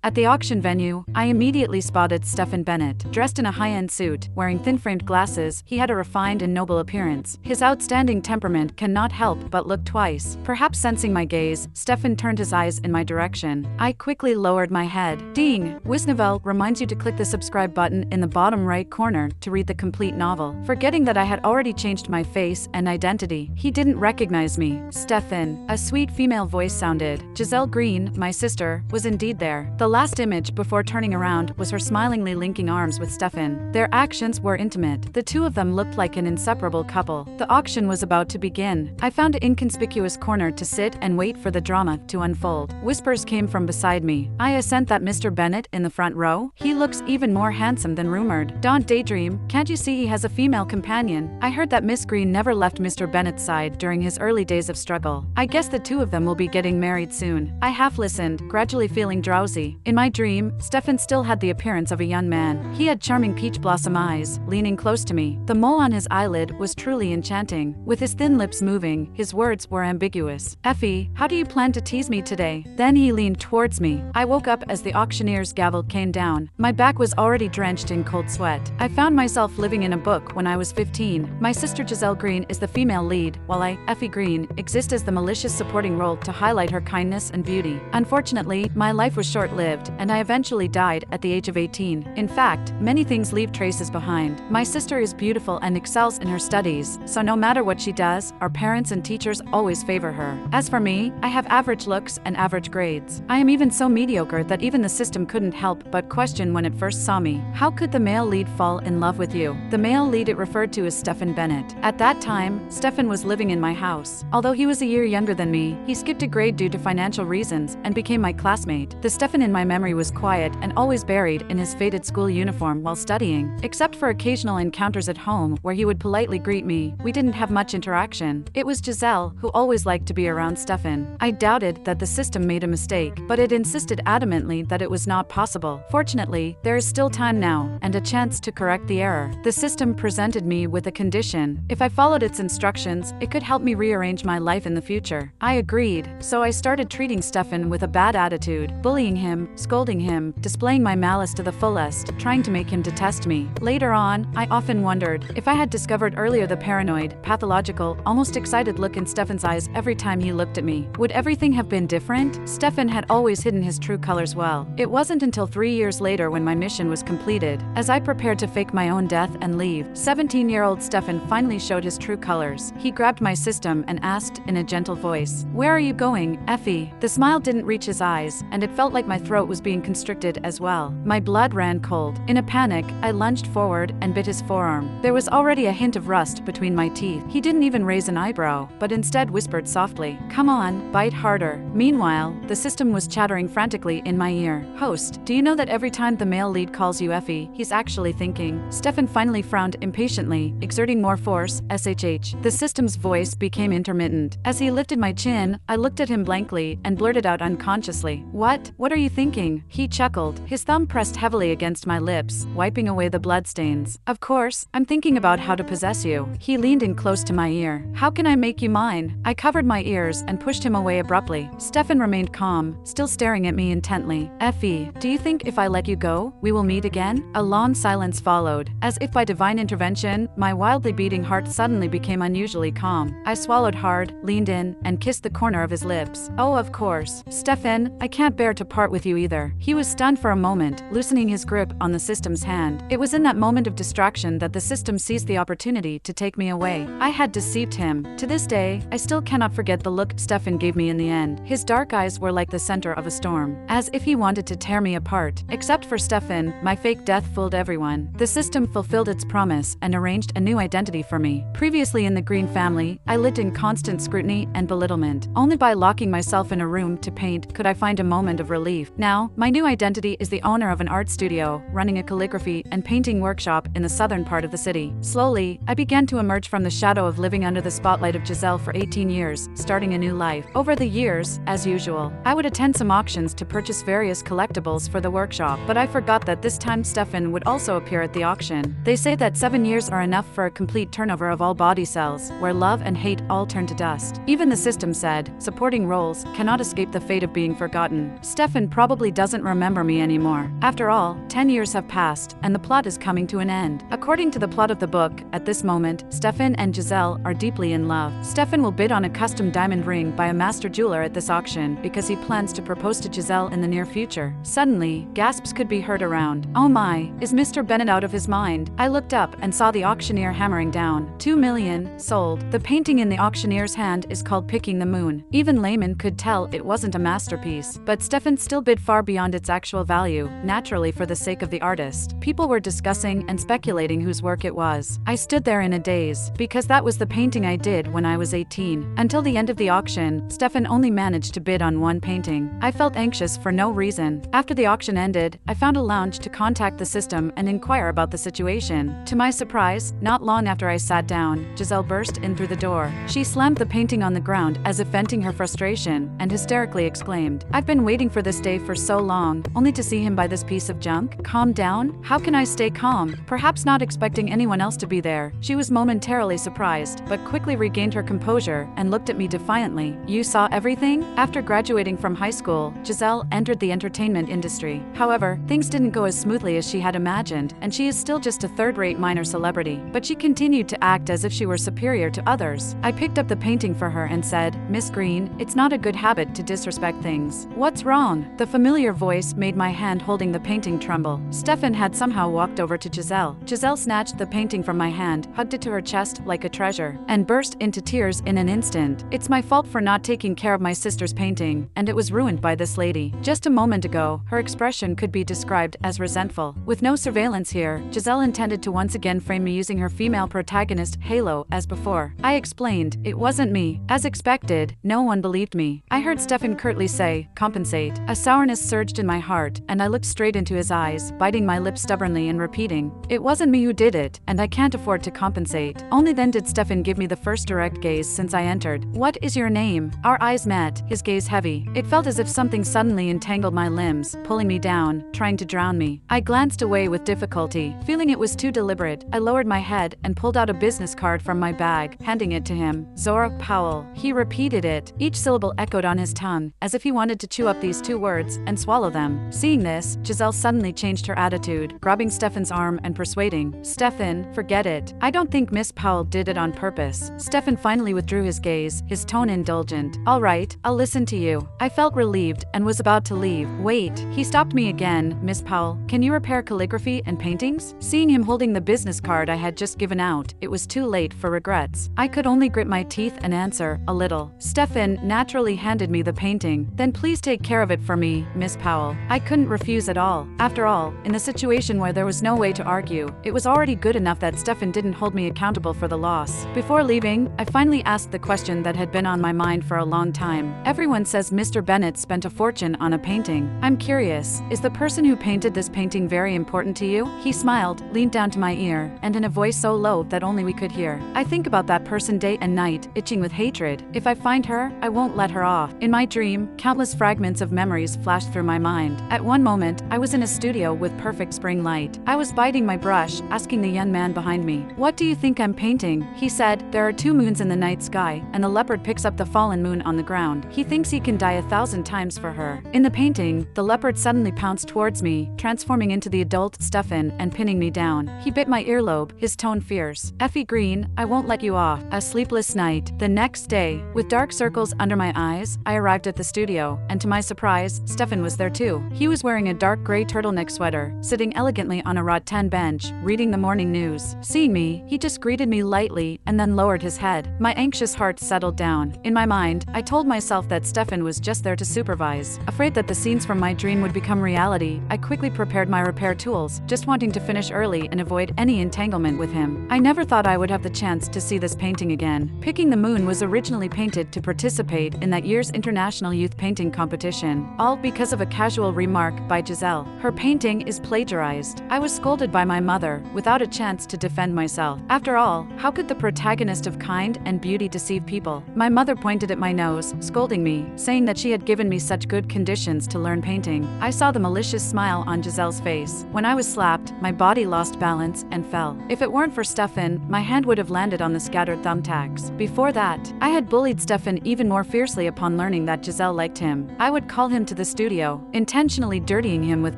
At the auction venue, I immediately spotted Stefan Bennett. Dressed in a high-end suit, wearing thin-framed glasses, he had a refined and noble appearance. His outstanding temperament cannot help but look twice. Perhaps sensing my gaze, Stefan turned his eyes in my direction. I quickly lowered my head. Ding! Wisnovel reminds you to click the subscribe button in the bottom right corner to read the complete novel. Forgetting that I had already changed my face and identity, he didn't recognize me. Stefan, a sweet female voice sounded. Giselle Green, my sister, was indeed there. The last image before turning around was her smilingly linking arms with Stefan. Their actions were intimate. The two of them looked like an inseparable couple. The auction was about to begin. I found an inconspicuous corner to sit and wait for the drama to unfold. Whispers came from beside me. I assent that Mr. Bennett in the front row? He looks even more handsome than rumored. Don't daydream, can't you see he has a female companion? I heard that Miss Green never left Mr. Bennett's side during his early days of struggle. I guess the two of them will be getting married soon. I half listened, gradually feeling drowsy. In my dream, Stefan still had the appearance of a young man. He had charming peach blossom eyes, leaning close to me. The mole on his eyelid was truly enchanting. With his thin lips moving, his words were ambiguous. Effie, how do you plan to tease me today? Then he leaned towards me. I woke up as the auctioneer's gavel came down. My back was already drenched in cold sweat. I found myself living in a book when I was 15. My sister Giselle Green is the female lead, while I, Effie Green, exist as the malicious supporting role to highlight her kindness and beauty. Unfortunately, my life was short-lived, and I eventually died at the age of 18. In fact, many things leave traces behind. My sister is beautiful and excels in her studies, so no matter what she does, our parents and teachers always favor her. As for me, I have average looks and average grades. I am even so mediocre that even the system couldn't help but question when it first saw me. How could the male lead fall in love with you? The male lead it referred to as Stefan Bennett. At that time, Stefan was living in my house. Although he was a year younger than me, he skipped a grade due to financial reasons and became my classmate. The Stefan in my memory was quiet and always buried in his faded school uniform while studying. Except for occasional encounters at home where he would politely greet me, we didn't have much interaction. It was Giselle who always liked to be around Stefan. I doubted that the system made a mistake, but it insisted adamantly that it was not possible. Fortunately, there is still time now, and a chance to correct the error. The system presented me with a condition. If I followed its instructions, it could help me rearrange my life in the future. I agreed, so I started treating Stefan with a bad attitude, bullying him, scolding him, displaying my malice to the fullest, trying to make him detest me. Later on, I often wondered if I had discovered earlier the paranoid, pathological, almost excited look in Stefan's eyes every time he looked at me. Would everything have been different? Stefan had always hidden his true colors well. It wasn't until 3 years later when my mission was completed. As I prepared to fake my own death and leave, 17-year-old Stefan finally showed his true colors. He grabbed my system and asked in a gentle voice, "Where are you going, Effie?" The smile didn't reach his eyes, and it felt like my throat was being constricted as well. My blood ran cold. In a panic, I lunged forward and bit his forearm. There was already a hint of rust between my teeth. He didn't even raise an eyebrow, but instead whispered softly, "Come on, bite harder." Meanwhile, the system was chattering frantically in my ear. "Host, do you know that every time the male lead calls you Effie, he's actually thinking?" Stefan finally frowned impatiently, exerting more force, SHH. The system's voice became intermittent. As he lifted my chin, I looked at him blankly and blurted out unconsciously, What are you thinking?" He chuckled, his thumb pressed heavily against my lips, wiping away the bloodstains. "Of course, I'm thinking about how to possess you." He leaned in close to my ear. "How can I make you mine?" I covered my ears and pushed him away abruptly. Stefan remained calm, still staring at me intently. "Effie, do you think if I let you go, we will meet again?" A long silence followed. As if by divine intervention, my wildly beating heart suddenly became unusually calm. I swallowed hard, leaned in, and kissed the corner of his lips. "Oh, of course. Stefan, I can't bear to part with you either." He was stunned for a moment, loosening his grip on the system's hand. It was in that moment of distraction that the system seized the opportunity to take me away. I had deceived him. To this day, I still cannot forget the look Stefan gave me in the end. His dark eyes were like the center of a storm, as if he wanted to tear me apart. Except for Stefan, my fake death fooled everyone. The system fulfilled its promise and arranged a new identity for me. Previously in the Green family, I lived in constant scrutiny and belittlement. Only by locking myself in a room to paint could I find a moment of relief. Now, my new identity is the owner of an art studio, running a calligraphy and painting workshop in the southern part of the city. Slowly, I began to emerge from the shadow of living under the spotlight of Giselle for 18 years, starting a new life. Over the years, as usual, I would attend some auctions to purchase various collectibles for the workshop, but I forgot that this time Stefan would also appear at the auction. They say that 7 years are enough for a complete turnover of all body cells, where love and hate all turn to dust. Even the system said, supporting roles cannot escape the fate of being forgotten. Stefan probably probably doesn't remember me anymore. After all, 10 years have passed, and the plot is coming to an end. According to the plot of the book, at this moment, Stefan and Giselle are deeply in love. Stefan will bid on a custom diamond ring by a master jeweler at this auction because he plans to propose to Giselle in the near future. Suddenly, gasps could be heard around. Oh my, is Mr. Bennett out of his mind? I looked up and saw the auctioneer hammering down. 2 million, sold. The painting in the auctioneer's hand is called Picking the Moon. Even laymen could tell it wasn't a masterpiece, but Stefan still bid far beyond its actual value, naturally for the sake of the artist. People were discussing and speculating whose work it was. I stood there in a daze, because that was the painting I did when I was 18. Until the end of the auction, Stefan only managed to bid on one painting. I felt anxious for no reason. After the auction ended, I found a lounge to contact the system and inquire about the situation. To my surprise, not long after I sat down, Giselle burst in through the door. She slammed the painting on the ground as if venting her frustration, and hysterically exclaimed, "I've been waiting for this day for so long, only to see him buy this piece of junk? Calm down? How can I stay calm?" Perhaps not expecting anyone else to be there, she was momentarily surprised, but quickly regained her composure and looked at me defiantly. "You saw everything?" After graduating from high school, Giselle entered the entertainment industry. However, things didn't go as smoothly as she had imagined, and she is still just a third-rate minor celebrity. But she continued to act as if she were superior to others. I picked up the painting for her and said, "Miss Green, it's not a good habit to disrespect things." "What's wrong?" The familiar voice made my hand holding the painting tremble. Stefan had somehow walked over to Giselle. Giselle snatched the painting from my hand, hugged it to her chest like a treasure, and burst into tears in an instant. "It's my fault for not taking care of my sister's painting, and it was ruined by this lady." Just a moment ago, her expression could be described as resentful. With no surveillance here, Giselle intended to once again frame me using her female protagonist, Halo, as before. I explained, "It wasn't me." As expected, no one believed me. I heard Stefan curtly say, "Compensate." A sourness surged in my heart, and I looked straight into his eyes, biting my lips stubbornly and repeating, "It wasn't me who did it, and I can't afford to compensate." Only then did Stefan give me the first direct gaze since I entered. "What is your name?" Our eyes met, his gaze heavy. It felt as if something suddenly entangled my limbs, pulling me down, trying to drown me. I glanced away with difficulty. Feeling it was too deliberate, I lowered my head and pulled out a business card from my bag, handing it to him. "Zora Powell." He repeated it. Each syllable echoed on his tongue, as if he wanted to chew up these two words and swallow them. Seeing this, Giselle suddenly changed her attitude, grabbing Stefan's arm and persuading, "Stefan, forget it. I don't think Miss Powell did it on purpose." Stefan finally withdrew his gaze, his tone indulgent. "All right, I'll listen to you." I felt relieved and was about to leave. "Wait." He stopped me again. "Miss Powell, can you repair calligraphy and paintings?" Seeing him holding the business card I had just given out, it was too late for regrets. I could only grit my teeth and answer, "A little." Stefan naturally handed me the painting. "Then please take care of it for me, Miss Powell." I couldn't refuse at all. After all, in the situation where there was no way to argue, it was already good enough that Stefan didn't hold me accountable for the loss. Before leaving, I finally asked the question that had been on my mind for a long time. "Everyone says Mr. Bennett spent a fortune on a painting. I'm curious, is the person who painted this painting very important to you?" He smiled, leaned down to my ear, and in a voice so low that only we could hear, "I think about that person day and night, itching with hatred. If I find her, I won't let her off." In my dream, countless fragments of memories flashed through my mind. At one moment, I was in a studio with perfect spring light. I was biting my brush, asking the young man behind me, "What do you think I'm painting?" He said, "There are 2 moons in the night sky, and the leopard picks up the fallen moon on the ground. He thinks he can die 1,000 times for her." In the painting, the leopard suddenly pounced towards me, transforming into the adult Stefan and pinning me down. He bit my earlobe, his tone fierce. "Effie Green, I won't let you off." A sleepless night. The next day, with dark circles under my eyes, I arrived at the studio, and to my surprise, Stefan was there too. He was wearing a dark gray turtleneck sweater, sitting elegantly on a rattan bench, reading the morning news. Seeing me, he just greeted me lightly and then lowered his head. My anxious heart settled down. In my mind, I told myself that Stefan was just there to supervise. Afraid that the scenes from my dream would become reality, I quickly prepared my repair tools, just wanting to finish early and avoid any entanglement with him. I never thought I would have the chance to see this painting again. Picking the Moon was originally painted to participate in that year's International Youth Painting Competition, all because of a casual remark by Giselle. Her painting is plagiarized. I was scolded by my mother, without a chance to defend myself. After all, how could the protagonist of Kind and Beauty deceive people? My mother pointed at my nose, scolding me, saying that she had given me such good conditions to learn painting. I saw the malicious smile on Giselle's face. When I was slapped, my body lost balance and fell. If it weren't for Stefan, my hand would have landed on the scattered thumbtacks. Before that, I had bullied Stefan even more fiercely upon learning that Giselle liked him. I would call him to the studio studio, intentionally dirtying him with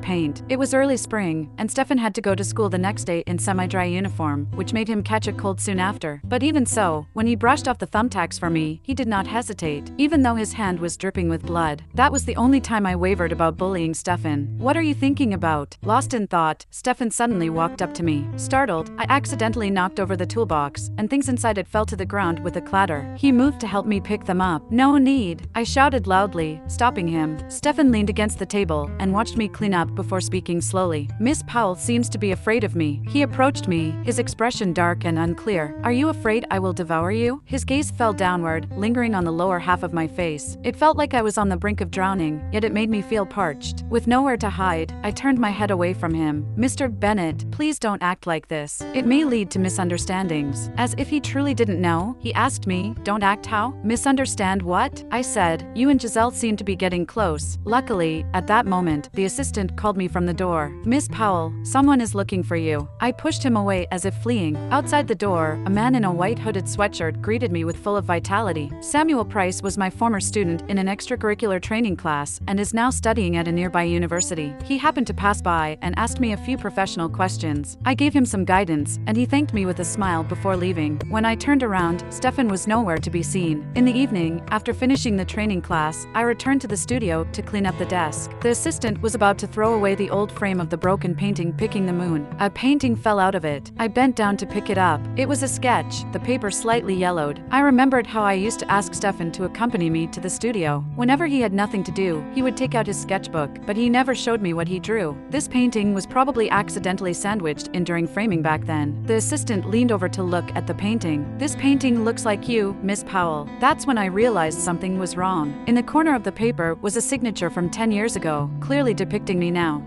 paint. It was early spring, and Stefan had to go to school the next day in semi-dry uniform, which made him catch a cold soon after. But even so, when he brushed off the thumbtacks for me, he did not hesitate, even though his hand was dripping with blood. That was the only time I wavered about bullying Stefan. "What are you thinking about?" Lost in thought, Stefan suddenly walked up to me. Startled, I accidentally knocked over the toolbox, and things inside it fell to the ground with a clatter. He moved to help me pick them up. "No need," I shouted loudly, stopping him. Stefan leaned against the table and watched me clean up before speaking slowly. "Miss Powell seems to be afraid of me." He approached me, his expression dark and unclear. "Are you afraid I will devour you?" His gaze fell downward, lingering on the lower half of my face. It felt like I was on the brink of drowning, yet it made me feel parched. With nowhere to hide, I turned my head away from him. "Mr. Bennett, please don't act like this. It may lead to misunderstandings." As if he truly didn't know, he asked me, "Don't act how? Misunderstand what?" I said, "You and Giselle seem to be getting close." Luckily, at that moment, the assistant called me from the door. "Miss Powell, someone is looking for you." I pushed him away as if fleeing. Outside the door, a man in a white hooded sweatshirt greeted me with full of vitality. Samuel Price was my former student in an extracurricular training class and is now studying at a nearby university. He happened to pass by and asked me a few professional questions. I gave him some guidance, and he thanked me with a smile before leaving. When I turned around, Stefan was nowhere to be seen. In the evening, after finishing the training class, I returned to the studio to clean up the desk. The assistant was about to throw away the old frame of the broken painting Picking the Moon. A painting fell out of it. I bent down to pick it up. It was a sketch, the paper slightly yellowed. I remembered how I used to ask Stefan to accompany me to the studio. Whenever he had nothing to do, he would take out his sketchbook, but he never showed me what he drew. This painting was probably accidentally sandwiched in during framing back then. The assistant leaned over to look at the painting. "This painting looks like you, Miss Powell." That's when I realized something was wrong. In the corner of the paper was a signature from 10 years ago, clearly depicting me now.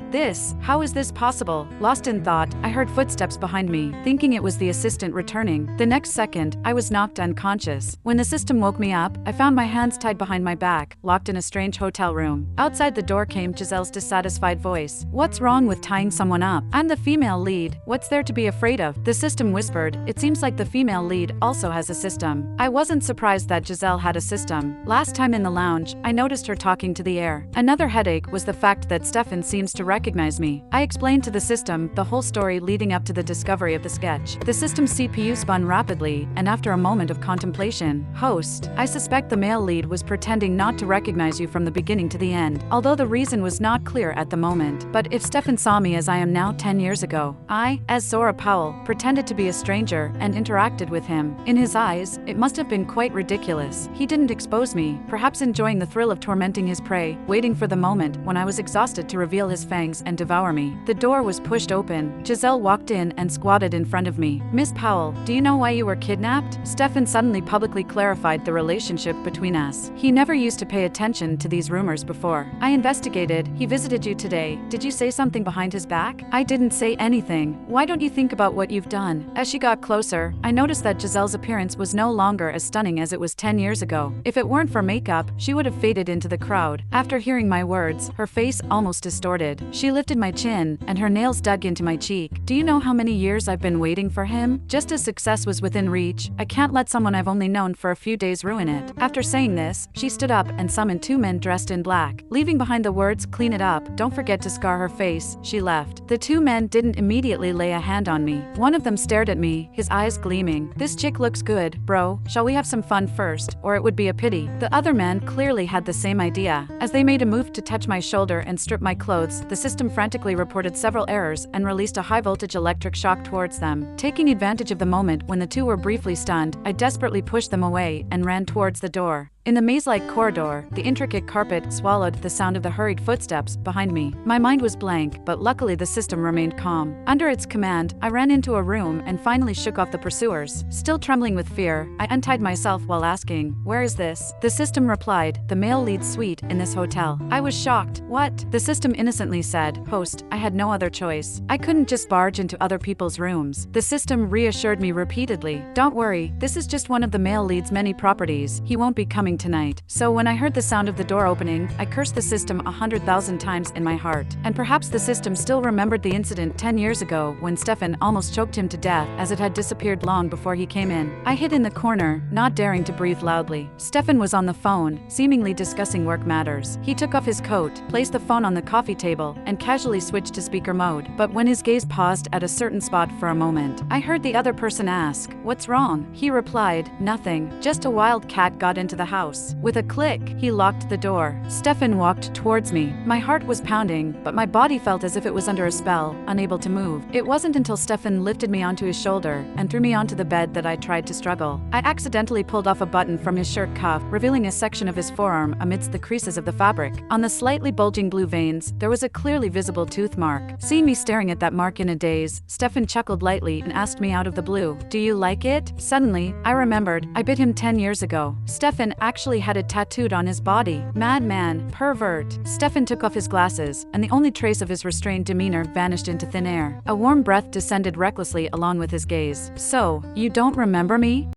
How is this possible? Lost in thought, I heard footsteps behind me, thinking it was the assistant returning. The next second, I was knocked unconscious. When the system woke me up, I found my hands tied behind my back, locked in a strange hotel room. Outside the door came Giselle's dissatisfied voice. "What's wrong with tying someone up? I'm the female lead. What's there to be afraid of?" The system whispered, "It seems like the female lead also has a system." I wasn't surprised that Giselle had a system. Last time in the lounge, I noticed her talking to the air. Another headache was the fact that Stefan seems to recognize me. I explained to the system the whole story leading up to the discovery of the sketch. The system's CPU spun rapidly, and after a moment of contemplation, "Host, I suspect the male lead was pretending not to recognize you from the beginning to the end, although the reason was not clear at the moment. But if Stefan saw me as I am now 10 years ago, I, as Zora Powell, pretended to be a stranger and interacted with him. In his eyes, it must have been quite ridiculous. He didn't expose me, perhaps enjoying the thrill of tormenting his prey, waiting for the moment when I was exhausted to reveal his fangs and devour me." The door was pushed open. Giselle walked in and squatted in front of me. "Miss Powell, do you know why you were kidnapped?" Stefan suddenly publicly clarified the relationship between us. He never used to pay attention to these rumors before. "I investigated. He visited you today. Did you say something behind his back?" "I didn't say anything. Why don't you think about what you've done?" As she got closer, I noticed that Giselle's appearance was no longer as stunning as it was 10 years ago. If it weren't for makeup, she would have faded into the crowd. After hearing my words, her face almost distorted. She lifted my chin, and her nails dug into my cheek. "Do you know how many years I've been waiting for him? Just as success was within reach, I can't let someone I've only known for a few days ruin it." After saying this, she stood up and summoned 2 men dressed in black. Leaving behind the words, "Clean it up, don't forget to scar her face," she left. The 2 men didn't immediately lay a hand on me. One of them stared at me, his eyes gleaming. "This chick looks good, bro. Shall we have some fun first, or it would be a pity?" The other man clearly had the same idea. As they made a move to touch my shoulder and strip my clothes, the system frantically reported several errors and released a high-voltage electric shock towards them. Taking advantage of the moment when the 2 were briefly stunned, I desperately pushed them away and ran towards the door. In the maze-like corridor, the intricate carpet swallowed the sound of the hurried footsteps behind me. My mind was blank, but luckily the system remained calm. Under its command, I ran into a room and finally shook off the pursuers. Still trembling with fear, I untied myself while asking, "Where is this?" The system replied, "The male lead suite in this hotel." I was shocked. "What?" The system innocently said, "Host, I had no other choice. I couldn't just barge into other people's rooms." The system reassured me repeatedly, "Don't worry, this is just one of the male lead's many properties. He won't be coming coming tonight. So when I heard the sound of the door opening, I cursed the system 100,000 times in my heart. And perhaps the system still remembered the incident 10 years ago when Stefan almost choked him to death, as it had disappeared long before he came in. I hid in the corner, not daring to breathe loudly. Stefan was on the phone, seemingly discussing work matters. He took off his coat, placed the phone on the coffee table, and casually switched to speaker mode. But when his gaze paused at a certain spot for a moment, I heard the other person ask, "What's wrong?" He replied, "Nothing, just a wild cat got into the house." With a click, he locked the door. Stefan walked towards me. My heart was pounding, but my body felt as if it was under a spell, unable to move. It wasn't until Stefan lifted me onto his shoulder and threw me onto the bed that I tried to struggle. I accidentally pulled off a button from his shirt cuff, revealing a section of his forearm amidst the creases of the fabric. On the slightly bulging blue veins, there was a clearly visible tooth mark. Seeing me staring at that mark in a daze, Stefan chuckled lightly and asked me out of the blue, "Do you like it?" Suddenly, I remembered, I bit him 10 years ago. Stefan actually had it tattooed on his body. Madman, pervert. Stefan took off his glasses, and the only trace of his restrained demeanor vanished into thin air. A warm breath descended recklessly along with his gaze. "So, you don't remember me?"